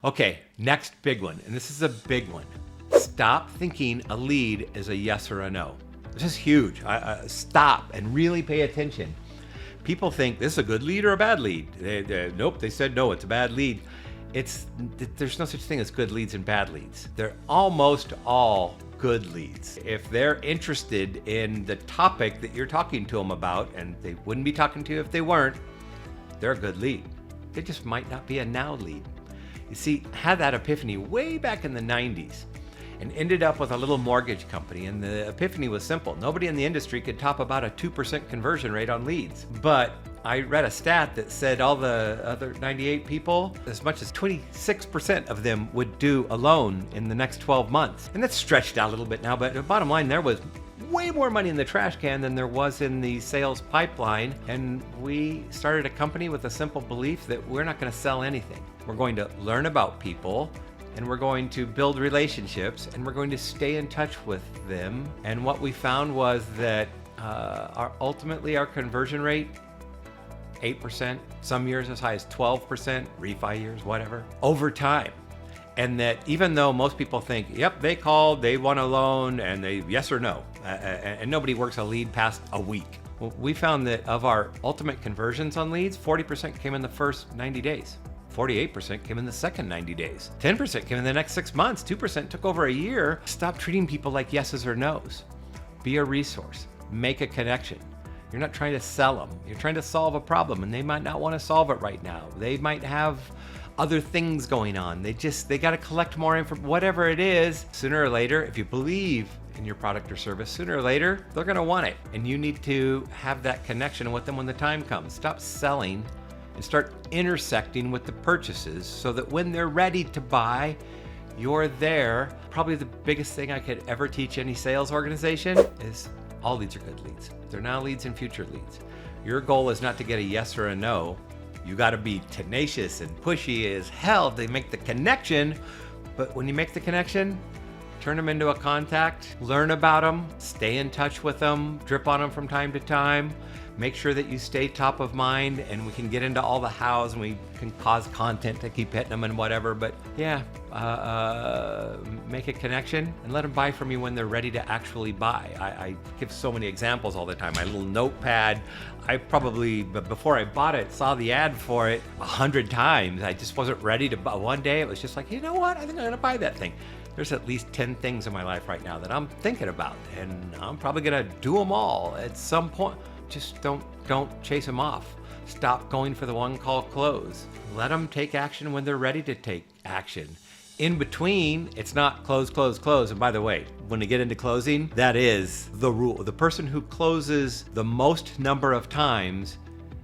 Okay, next big one, and this is a big one. Stop thinking a lead is a yes or a no. This is huge. Stop and really pay attention. People think this is a good lead or a bad lead. Nope, they said no, it's a bad lead. There's no such thing as good leads and bad leads. They're almost all good leads. If they're interested in the topic that you're talking to them about, and they wouldn't be talking to you if they weren't, they're a good lead. They just might not be a now lead. You see, I had that epiphany way back in the 90s and ended up with a little mortgage company. And the epiphany was simple. Nobody in the industry could top about a 2% conversion rate on leads. But I read a stat that said all the other 98 people, as much as 26% of them would do a loan in the next 12 months. And that's stretched out a little bit now, but the bottom line, there was way more money in the trash can than there was in the sales pipeline. And we started a company with a simple belief that we're not going to sell anything. We're going to learn about people, and we're going to build relationships, and we're going to stay in touch with them. And what we found was that ultimately our conversion rate, 8%, some years as high as 12%, refi years, whatever, over time. And that even though most people think, yep, they called, they want a loan, and they yes or no, and nobody works a lead past a week. Well, we found that of our ultimate conversions on leads, 40% came in the first 90 days. 48% came in the second 90 days. 10% came in the next 6 months. 2% took over a year. Stop treating people like yeses or nos. Be a resource. Make a connection. You're not trying to sell them. You're trying to solve a problem, and they might not want to solve it right now. They might have other things going on. They got to collect more information, whatever it is. Sooner or later, if you believe in your product or service, sooner or later, they're going to want it. And you need to have that connection with them when the time comes. Stop selling and start intersecting with the purchases so that when they're ready to buy, you're there. Probably the biggest thing I could ever teach any sales organization is all leads are good leads. They're now leads and future leads. Your goal is not to get a yes or a no. You got to be tenacious and pushy as hell to make the connection. But when you make the connection, turn them into a contact, learn about them, stay in touch with them, drip on them from time to time. Make sure that you stay top of mind, and we can get into all the hows, and we can cause content to keep hitting them and whatever. But yeah, make a connection and let them buy from you when they're ready to actually buy. I give so many examples all the time. My little notepad, I probably, before I bought it, saw the ad for it 100 times. I just wasn't ready to buy. One day it was just like, you know what? I think I'm gonna buy that thing. There's at least 10 things in my life right now that I'm thinking about, and I'm probably gonna do them all at some point. Just don't chase them off. Stop going for the one call close. Let them take action when they're ready to take action. In between, it's not close, close, close. And by the way, when you get into closing, that is the rule. The person who closes the most number of times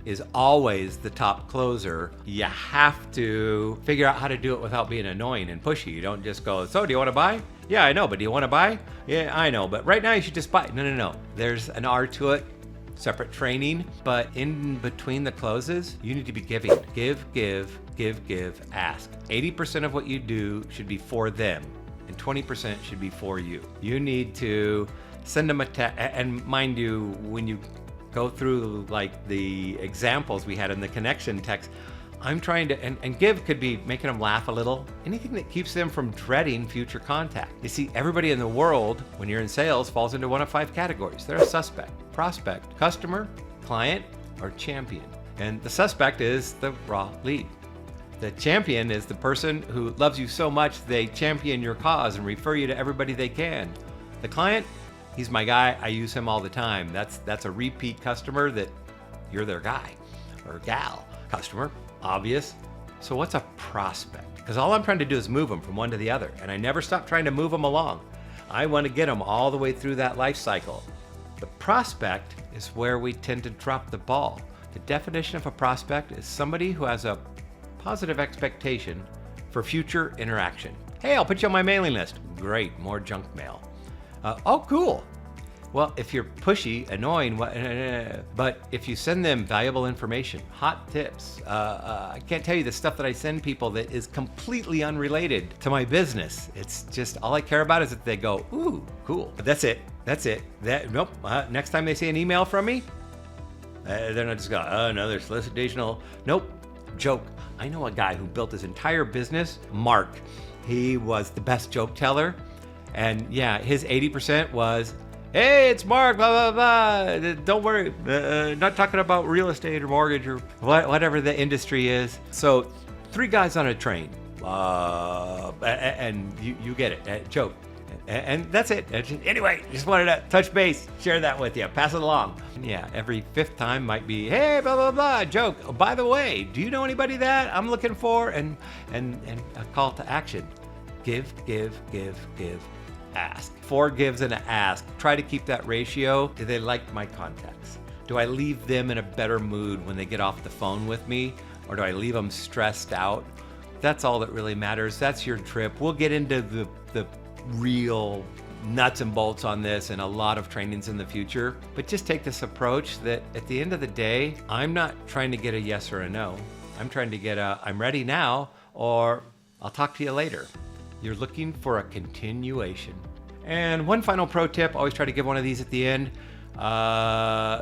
is always the top closer. You have to figure out how to do it without being annoying and pushy. You don't just go, so do you want to buy? Yeah, I know, but do you want to buy? Yeah, I know, but right now you should just buy. No. There's an art to it. Separate training, but in between the closes, you need to be giving. Give, ask. 80% of what you do should be for them, and 20% should be for you. You need to send them a text, and mind you, when you go through like the examples we had in the connection text, I'm trying to, and give could be making them laugh a little. Anything that keeps them from dreading future contact. You see, everybody in the world, when you're in sales, falls into one of 5 categories. They're a suspect, prospect, customer, client, or champion. And the suspect is the raw lead. The champion is the person who loves you so much they champion your cause and refer you to everybody they can. The client, he's my guy, I use him all the time. That's a repeat customer that you're their guy or gal. Customer, obvious. So what's a prospect? Because all I'm trying to do is move them from one to the other, and I never stop trying to move them along. I want to get them all the way through that life cycle. The prospect is where we tend to drop the ball. The definition of a prospect is somebody who has a positive expectation for future interaction. Hey, I'll put you on my mailing list. Great, more junk mail. Oh, cool. Well, if you're pushy, annoying, but if you send them valuable information, hot tips, I can't tell you the stuff that I send people that is completely unrelated to my business. It's just, all I care about is that they go, ooh, cool. But that's it. Nope. Next time they see an email from me, they're not just going, oh, another solicitational. Nope. Joke. I know a guy who built his entire business, Mark. He was the best joke teller. And yeah, his 80% was, hey, it's Mark, blah, blah, blah. Don't worry, not talking about real estate or mortgage or whatever the industry is. So 3 guys on a train, and you get it, joke. And that's it. Anyway, just wanted to touch base, share that with you, pass it along. Yeah, every 5th time might be, hey, blah, blah, blah, joke. Oh, by the way, do you know anybody that I'm looking for? And a call to action. Give, ask. 4 gives and an ask. Try to keep that ratio. Do they like my contacts? Do I leave them in a better mood when they get off the phone with me? Or do I leave them stressed out? That's all that really matters. That's your trip. We'll get into the real nuts and bolts on this and a lot of trainings in the future. But just take this approach that at the end of the day, I'm not trying to get a yes or a no. I'm trying to get a I'm ready now, or I'll talk to you later. You're looking for a continuation. And one final pro tip, always try to give one of these at the end.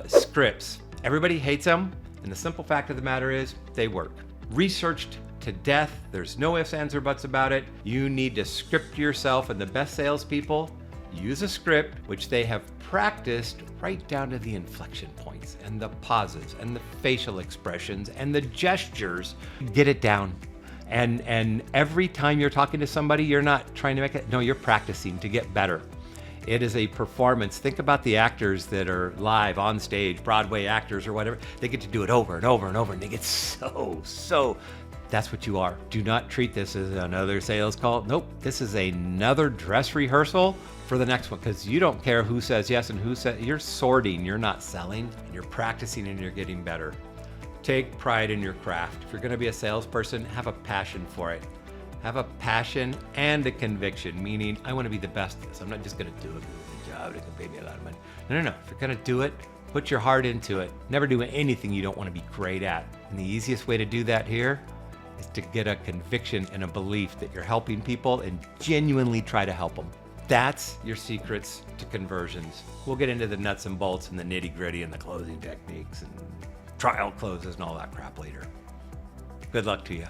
Scripts. Everybody hates them, and the simple fact of the matter is they work. Researched to death. There's no ifs, ands, or buts about it. You need to script yourself, and the best salespeople use a script which they have practiced right down to the inflection points and the pauses and the facial expressions and the gestures. Get it down. And every time you're talking to somebody, you're not trying to make it, no, you're practicing to get better. It is a performance. Think about the actors that are live on stage, Broadway actors or whatever. They get to do it over and over and over, and they get so, that's what you are. Do not treat this as another sales call. Nope, this is another dress rehearsal for the next one, because you don't care who says yes and who says, you're sorting, you're not selling, and you're practicing and you're getting better. Take pride in your craft. If you're gonna be a salesperson, have a passion for it. Have a passion and a conviction, meaning I wanna be the best at this. I'm not just gonna do a good job, it can pay me a lot of money. No. If you're gonna do it, put your heart into it. Never do anything you don't wanna be great at. And the easiest way to do that here is to get a conviction and a belief that you're helping people and genuinely try to help them. That's your secrets to conversions. We'll get into the nuts and bolts and the nitty gritty and the closing techniques and trial closes and all that crap later. Good luck to you.